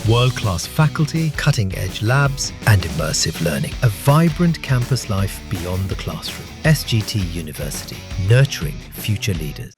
World-class faculty, cutting-edge labs and immersive learning. A vibrant campus life beyond the classroom. SGT University, nurturing future leaders.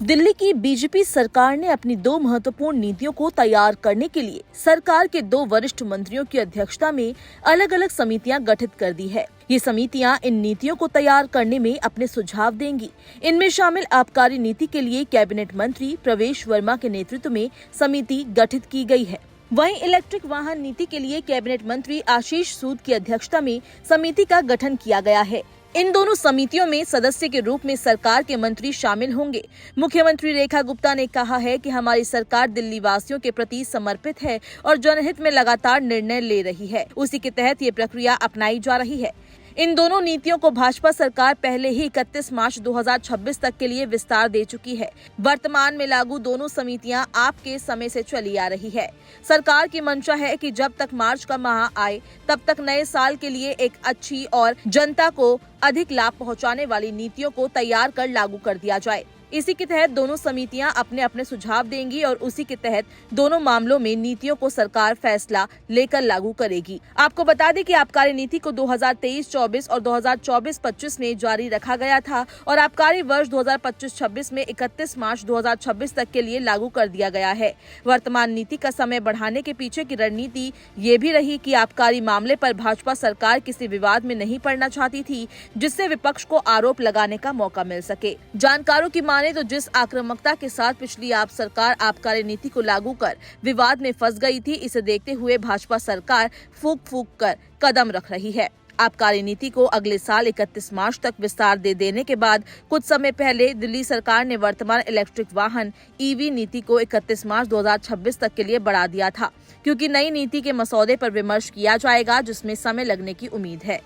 Delhi की BJP सरकार ने अपनी 2 महत्वपूर्ण नीतियों को तैयार करने के लिए सरकार के 2 वरिष्ठ मंत्रियों की अध्यक्षता में अलग-अलग समितियां गठित कर दी है। ये समितियां इन नीतियों को तैयार करने में अपने सुझाव देंगी। इनमें शामिल आबकारी नीति के लिए कैबिनेट मंत्री प्रवेश वर्मा के नेतृत्व में समिति गठित की गई है। वहीं इलेक्ट्रिक वाहन नीति के लिए कैबिनेट मंत्री आशीष सूद की अध्यक्षता में समिति का गठन किया गया है। इन दोनों समितियों में सदस्य के रूप में सरकार के मंत्री शामिल होंगे। मुख्यमंत्री रेखा गुप्ता ने कहा है कि हमारी सरकार दिल्ली वासियों के प्रति समर्पित है और जनहित में लगातार निर्णय ले रही है। उसी के तहत ये प्रक्रिया अपनाई जा रही है। इन दोनों नीतियों को भाजपा सरकार पहले ही 31 मार्च 2026 तक के लिए विस्तार दे चुकी है। वर्तमान में लागू दोनों समितियां आपके समय से चली आ रही है। सरकार की मंशा है कि जब तक मार्च का माह आए तब तक नए साल के लिए एक अच्छी और जनता को अधिक लाभ पहुंचाने वाली नीतियों को तैयार कर लागू कर दिया जाए। इसी के तहत दोनों समितियां अपने अपने सुझाव देंगी और उसी के तहत दोनों मामलों में नीतियों को सरकार फैसला लेकर लागू करेगी। आपको बता दें कि आबकारी नीति को 2023-24 और 2024-25 में जारी रखा गया था और आबकारी वर्ष 2025-26 में 31 मार्च 2026 तक के लिए लागू कर दिया गया है। वर्तमान नीति का समय बढ़ाने के पीछे की रणनीति ये भी रही कि आबकारी मामले पर भाजपा सरकार किसी विवाद में नहीं पड़ना चाहती थी, जिससे विपक्ष को आरोप लगाने का मौका मिल सके। जानकारों की माने तो जिस आक्रामकता के साथ पिछली आप सरकार आबकारी नीति को लागू कर विवाद में फंस गई थी, इसे देखते हुए भाजपा सरकार फूंक कर कदम रख रही है। आबकारी नीति को अगले साल 31 मार्च तक विस्तार दे देने के बाद कुछ समय पहले दिल्ली सरकार ने वर्तमान इलेक्ट्रिक वाहन ईवी नीति को 31 मार्च 2026 तक के लिए बढ़ा दिया था, क्योंकि नई नीति के मसौदे पर विमर्श किया जाएगा, जिसमें समय लगने की उम्मीद है।